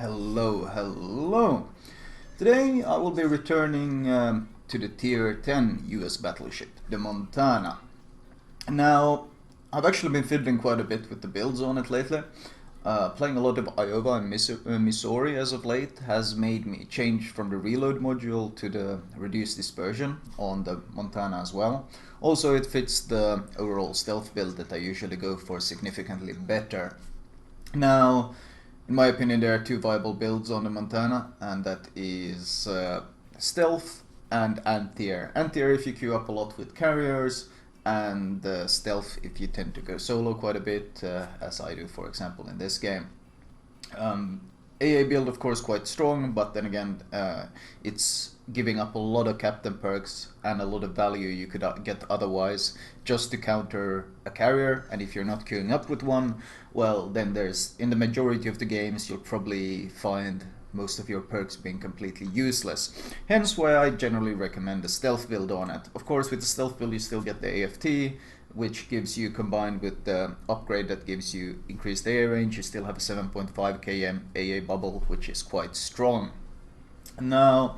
Hello. Today I will be returning to the Tier 10 US battleship, the Montana. Now, I've actually been fiddling quite a bit with the builds on it lately. Playing a lot of Iowa and Missouri as of late has made me change from the reload module to the reduced dispersion on the Montana as well. Also, it fits the overall stealth build that I usually go for significantly better. Now, in my opinion, there are two viable builds on the Montana, and that is stealth and anti-air. Anti-air if you queue up a lot with carriers, and stealth if you tend to go solo quite a bit, as I do, for example, in this game. AA build, of course, quite strong, but then again, it's giving up a lot of captain perks and a lot of value you could get otherwise just to counter a carrier. And if you're not queuing up with one, well, then there's, in the majority of the games, you'll probably find most of your perks being completely useless. Hence why I generally recommend the stealth build on it. Of course, with the stealth build you still get the AFT, which gives you, combined with the upgrade that gives you increased AA range, you still have a 7.5 km AA bubble, which is quite strong. Now,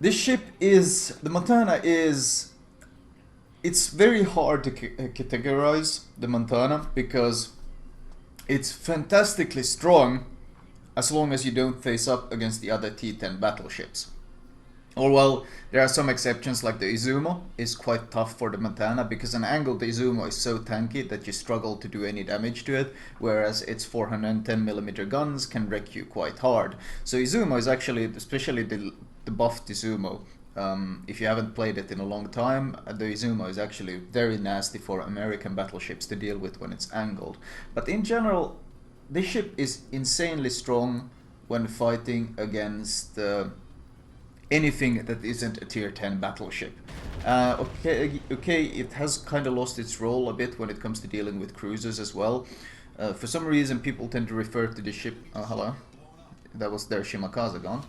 this ship is, the Montana is, it's very hard to categorize the Montana because it's fantastically strong as long as you don't face up against the other T10 battleships. Or well, there are some exceptions, like the Izumo is quite tough for the Montana because an angled Izumo is so tanky that you struggle to do any damage to it, whereas its 410mm guns can wreck you quite hard. So Izumo is actually, especially the buffed Izumo, if you haven't played it in a long time, the Izumo is actually very nasty for American battleships to deal with when it's angled. But in general, this ship is insanely strong when fighting against anything that isn't a tier 10 battleship. Okay, it has kind of lost its role a bit when it comes to dealing with cruisers as well. For some reason people tend to refer to the ship... hello? That was their Shimakaze gone.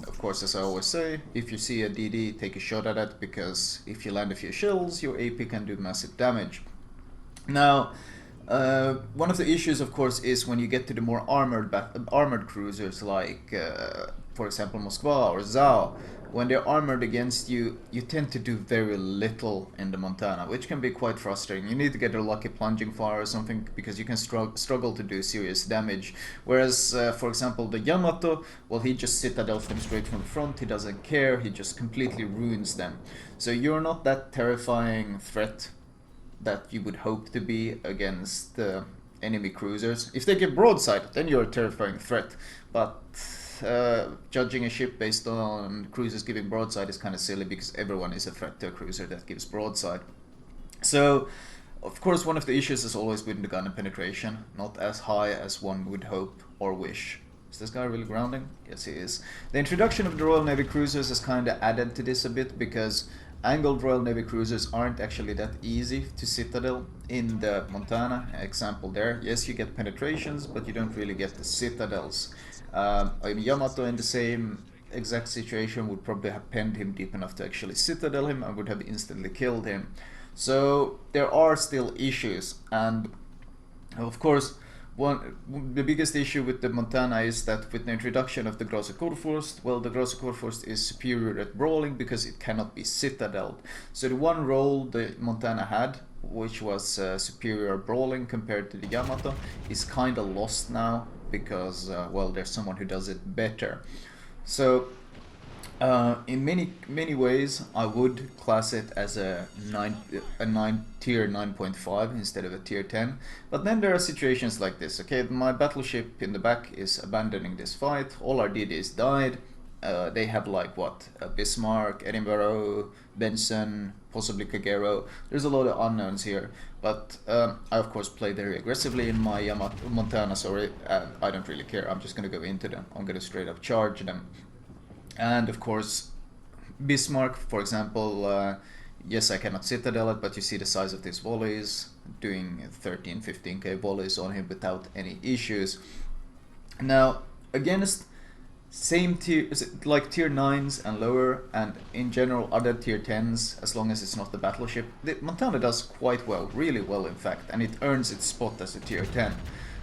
Of course, as I always say, if you see a DD, take a shot at it, because if you land a few shells, your AP can do massive damage. Now, one of the issues, of course, is when you get to the more armored cruisers, like, for example, Moskva or Zao. When they're armored against you, you tend to do very little in the Montana, which can be quite frustrating. You need to get a lucky plunging fire or something, because you can struggle to do serious damage. Whereas, for example, the Yamato, well, he just citadels them straight from the front, he doesn't care, he just completely ruins them. So you're not that terrifying threat that you would hope to be against enemy cruisers. If they get broadside, then you're a terrifying threat, but judging a ship based on cruisers giving broadside is kind of silly, because everyone is a threat to a cruiser that gives broadside. So, of course, one of the issues has always been the gun penetration, not as high as one would hope or wish. Is this guy really grounding? Yes, he is. The introduction of the Royal Navy cruisers has kind of added to this a bit, because angled Royal Navy cruisers aren't actually that easy to citadel in the Montana. Example there, yes, you get penetrations, but you don't really get the citadels. Yamato, in the same exact situation, would probably have penned him deep enough to actually citadel him and would have instantly killed him. So there are still issues, and of course the biggest issue with the Montana is that with the introduction of the Grosse Kurfürst, well, the Grosse Kurfürst is superior at brawling because it cannot be citadeled. So the one role the Montana had, which was superior brawling compared to the Yamato, is kind of lost now, because well, there's someone who does it better. So in many ways I would class it as a tier 9.5 instead of a tier 10. But then there are situations like this. Okay, my battleship in the back is abandoning this fight, all our DDs died. They have like what, Bismarck, Edinburgh, Benson, possibly Kagero. There's a lot of unknowns here, but I of course play very aggressively in my Montana, sorry, and I don't really care. I'm just gonna go into them. I'm gonna straight up charge them. And of course, Bismarck, for example, yes, I cannot citadel it, but you see the size of these volleys, doing 13-15k volleys on him without any issues. Now, against same tier, like tier 9s and lower, and in general other tier 10s, as long as it's not the battleship, the Montana does quite well, really well in fact, and it earns its spot as a tier 10.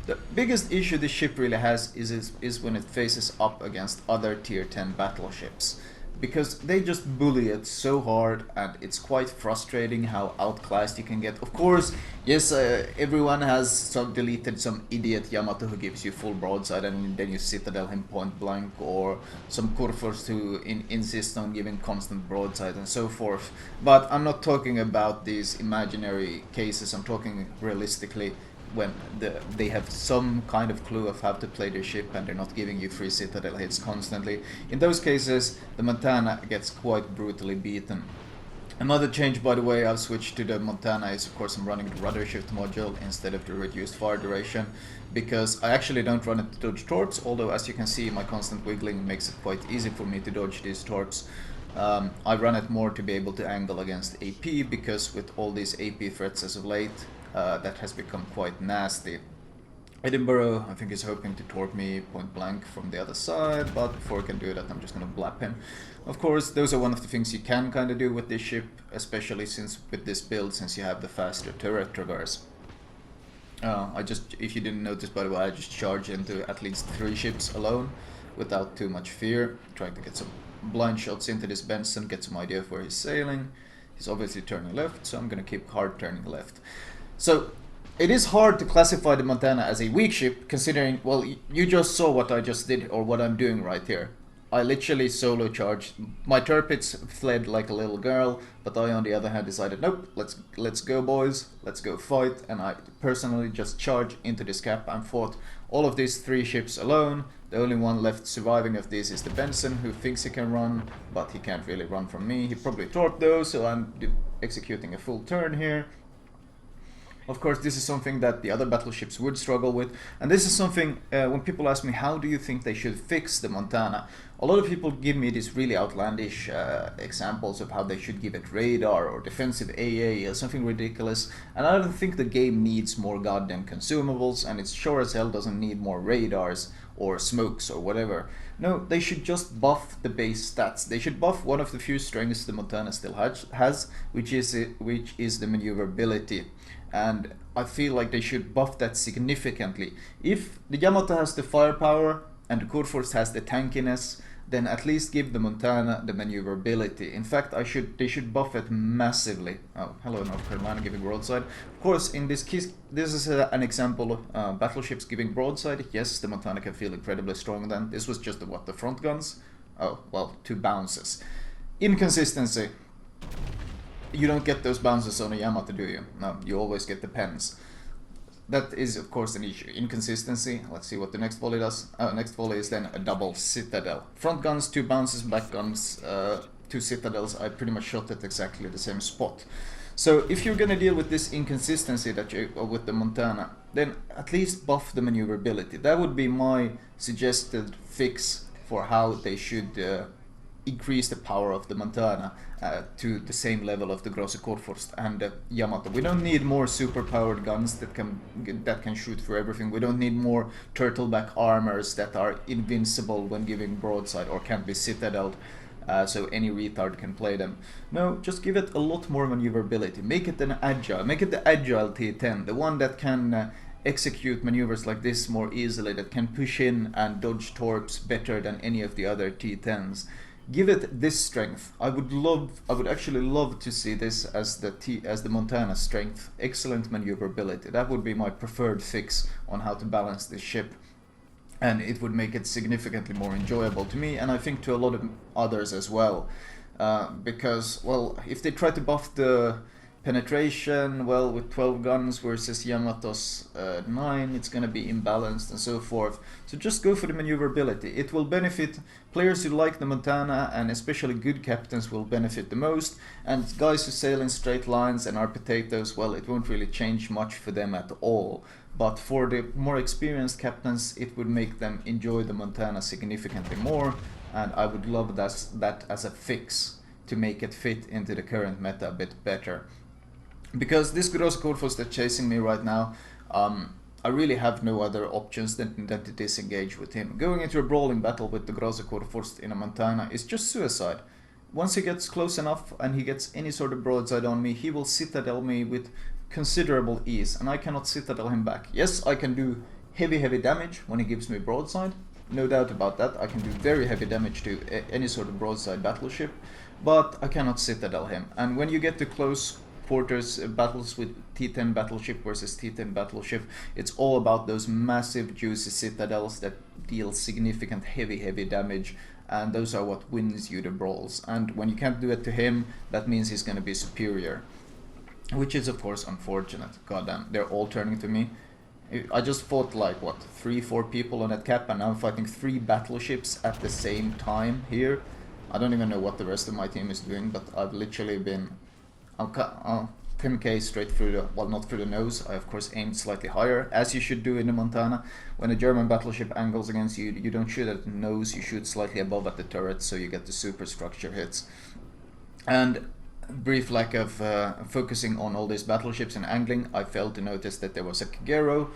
The biggest issue this ship really has is when it faces up against other tier 10 battleships. Because they just bully it so hard, and it's quite frustrating how outclassed you can get. Of course, yes, everyone has deleted some idiot Yamato who gives you full broadside and then you citadel him point blank, or some Kurfürst who insist on giving constant broadside and so forth. But I'm not talking about these imaginary cases, I'm talking realistically when they have some kind of clue of how to play their ship and they're not giving you free citadel hits constantly. In those cases, the Montana gets quite brutally beaten. Another change, by the way, I've switched to the Montana is, of course, I'm running the rudder shift module instead of the reduced fire duration, because I actually don't run it to dodge torps, although as you can see my constant wiggling makes it quite easy for me to dodge these torps. I run it more to be able to angle against AP, because with all these AP threats as of late, that has become quite nasty. Edinburgh, I think, is hoping to torp me point blank from the other side, but before I can do that I'm just gonna blap him. Of course, those are one of the things you can kind of do with this ship, especially since with this build, since you have the faster turret traverse. If you didn't notice, by the way, I just charge into at least 3 ships alone without too much fear, trying to get some blind shots into this Benson, get some idea of where he's sailing. He's obviously turning left, so I'm gonna keep hard turning left. So it is hard to classify the Montana as a weak ship, considering, well, you just saw what I just did, or what I'm doing right here. I literally solo charged. My turrets fled like a little girl, but I on the other hand decided, nope, let's go boys, let's go fight, and I personally just charged into this cap and fought all of these 3 ships alone. The only one left surviving of this is the Benson, who thinks he can run, but he can't really run from me. He probably torped though, so I'm executing a full turn here. Of course, this is something that the other battleships would struggle with, and this is something, when people ask me how do you think they should fix the Montana, a lot of people give me these really outlandish examples of how they should give it radar or defensive AA or something ridiculous, and I don't think the game needs more goddamn consumables, and it sure as hell doesn't need more radars or smokes or whatever. No, they should just buff the base stats. They should buff one of the few strengths the Montana still has, which is the maneuverability. And I feel like they should buff that significantly. If the Yamato has the firepower and the Kurfürst has the tankiness, then at least give the Montana the maneuverability. In fact, they should buff it massively. Oh, hello North Carolina giving broadside. Of course, in this case, this is an example of battleships giving broadside. Yes, the Montana can feel incredibly strong then. This was just the front guns? Oh, well, 2 bounces. Inconsistency. You don't get those bounces on a Yamato, do you? No, you always get the pens. That is, of course, an issue. Inconsistency. Let's see what the next volley does. Next volley is then a double citadel. Front guns, 2 bounces, back guns, 2 citadels. I pretty much shot at exactly the same spot. So if you're gonna deal with this inconsistency with the Montana, then at least buff the maneuverability. That would be my suggested fix for how they should increase the power of the Montana to the same level of the Grosse Kurfürst and the Yamato. We don't need more super powered guns that can shoot for everything. We don't need more turtleback armors that are invincible when giving broadside or can't be citadeled, so any retard can play them. No, just give it a lot more maneuverability. Make it the agile T10, the one that can execute maneuvers like this more easily, that can push in and dodge torps better than any of the other T10s. Give it this strength. I would actually love to see this as the Montana strength. Excellent maneuverability. That would be my preferred fix on how to balance this ship. And it would make it significantly more enjoyable to me, and I think to a lot of others as well. Because, well, if they try to buff the penetration, well, with 12 guns versus Yamato's 9, it's gonna be imbalanced and so forth. So just go for the maneuverability. It will benefit players who like the Montana, and especially good captains will benefit the most. And guys who sail in straight lines and are potatoes, well, it won't really change much for them at all. But for the more experienced captains, it would make them enjoy the Montana significantly more, and I would love that as a fix to make it fit into the current meta a bit better. Because this Grosse Kurfürst that's chasing me right now, I really have no other options than to disengage with him. Going into a brawling battle with the Grosse Kurfürst in a Montana is just suicide. Once he gets close enough and he gets any sort of broadside on me, he will citadel me with considerable ease, and I cannot citadel him back. Yes, I can do heavy damage when he gives me broadside. No doubt about that. I can do very heavy damage to any sort of broadside battleship, but I cannot citadel him. And when you get to close quarters battles with T10 battleship versus T10 battleship, it's all about those massive juicy citadels that deal significant heavy damage, and those are what wins you the brawls. And when you can't do it to him, that means he's going to be superior, which is of course unfortunate. Goddamn, they're all turning to me. I just fought like what, 3-4 people on that cap, and now I'm fighting 3 battleships at the same time here. I don't even know what the rest of my team is doing, but I've literally been 10k straight through the, well, not through the nose. I of course aimed slightly higher, as you should do in the Montana. When a German battleship angles against you, you don't shoot at the nose, you shoot slightly above at the turret, so you get the superstructure hits. And brief lack of focusing on all these battleships and angling, I failed to notice that there was a Kagero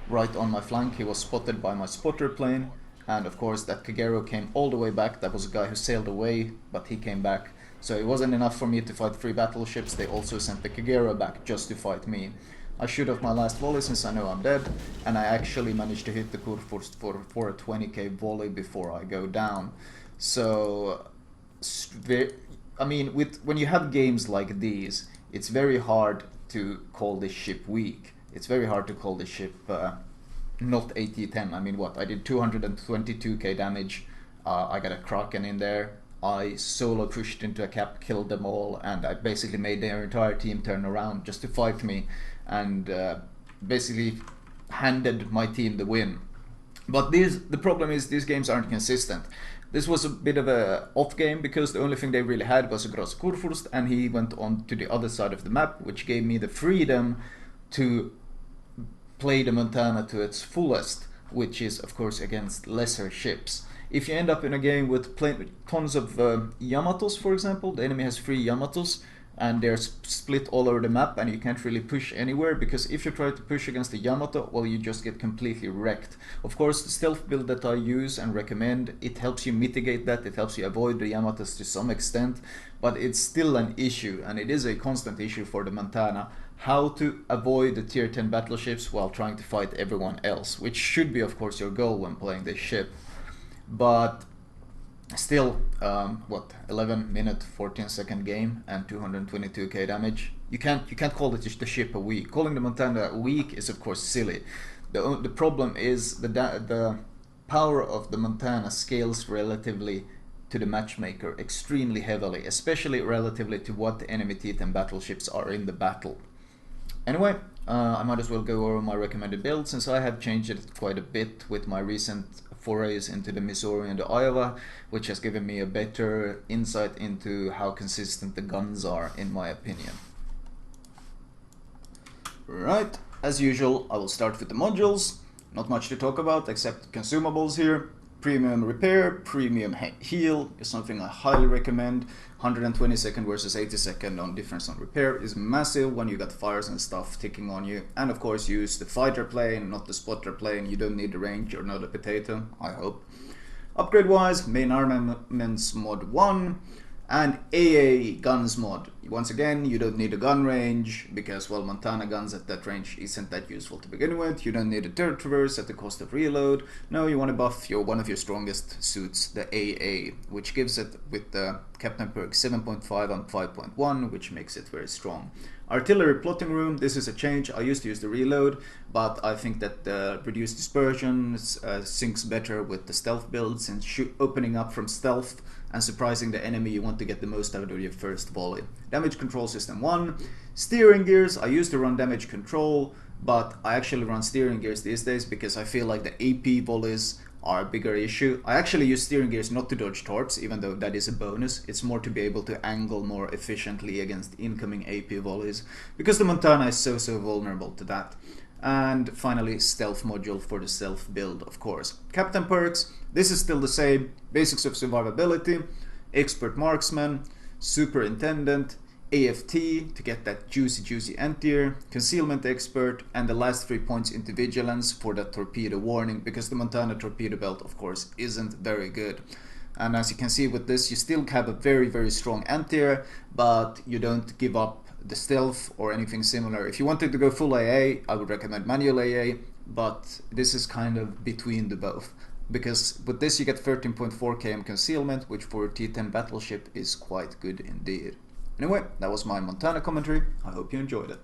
right on my flank. He was spotted by my spotter plane, and of course that Kagero came all the way back. That was a guy who sailed away, but he came back. So it wasn't enough for me to fight 3 battleships, they also sent the Kagero back just to fight me. I shoot off my last volley since I know I'm dead, and I actually managed to hit the Kurfürst for a 20k volley before I go down. So, I mean, when you have games like these, it's very hard to call this ship weak. It's very hard to call this ship not a T10. I mean, what? I did 222k damage, I got a Kraken in there. I solo pushed into a cap, killed them all, and I basically made their entire team turn around just to fight me, and basically handed my team the win. But the problem is these games aren't consistent. This was a bit of a off game because the only thing they really had was a Gross Kurfürst, and he went on to the other side of the map, which gave me the freedom to play the Montana to its fullest, which is of course against lesser ships. If you end up in a game with tons of Yamatos, for example, the enemy has 3 Yamatos, and they're split all over the map, and you can't really push anywhere, because if you try to push against the Yamato, well, you just get completely wrecked. Of course, the stealth build that I use and recommend, it helps you mitigate that, it helps you avoid the Yamatos to some extent, but it's still an issue, and it is a constant issue for the Montana, how to avoid the tier 10 battleships while trying to fight everyone else, which should be, of course, your goal when playing this ship. But still, 11-minute 14-second game and 222k damage. You can't call it the ship a weak. Calling the Montana weak is of course silly. The problem is the power of the Montana scales relatively to the matchmaker extremely heavily, especially relatively to what the enemy T10 battleships are in the battle. Anyway, I might as well go over my recommended build, since I have changed it quite a bit with my recent forays into the Missouri and the Iowa, which has given me a better insight into how consistent the guns are, in my opinion. Right, as usual, I will start with the modules. Not much to talk about except consumables here. Premium repair, premium heal is something I highly recommend. 120-second versus 80-second on difference on repair is massive when you got fires and stuff ticking on you. And of course use the fighter plane, not the spotter plane. You don't need the range, you're not a potato, I hope. Upgrade wise, main armaments mod 1 and AA guns mod. Once again, you don't need a gun range because, well, Montana guns at that range isn't that useful to begin with. You don't need a turret traverse at the cost of reload. No, you want to buff one of your strongest suits, the AA, which gives it with the Captain perk 7.5 and 5.1, which makes it very strong. Artillery plotting room, this is a change. I used to use the reload, but I think that the reduced dispersion syncs better with the stealth build, since opening up from stealth and surprising the enemy, you want to get the most out of your first volley. Damage control system 1. Steering gears, I used to run damage control, but I actually run steering gears these days because I feel like the AP volleys are a bigger issue. I actually use steering gears not to dodge torps, even though that is a bonus. It's more to be able to angle more efficiently against incoming AP volleys, because the Montana is so vulnerable to that. And finally, stealth module for the stealth build, of course. Captain perks, this is still the same. Basics of survivability, expert marksman, superintendent, AFT to get that juicy anti-air, concealment expert, and the last 3 points into vigilance for that torpedo warning, because the Montana torpedo belt, of course, isn't very good. And as you can see with this, you still have a very strong anti-air, but you don't give up the stealth or anything similar. If you wanted to go full AA, I would recommend manual AA, but this is kind of between the both. Because with this you get 13.4 km concealment, which for a T10 battleship is quite good indeed. Anyway, that was my Montana commentary. I hope you enjoyed it.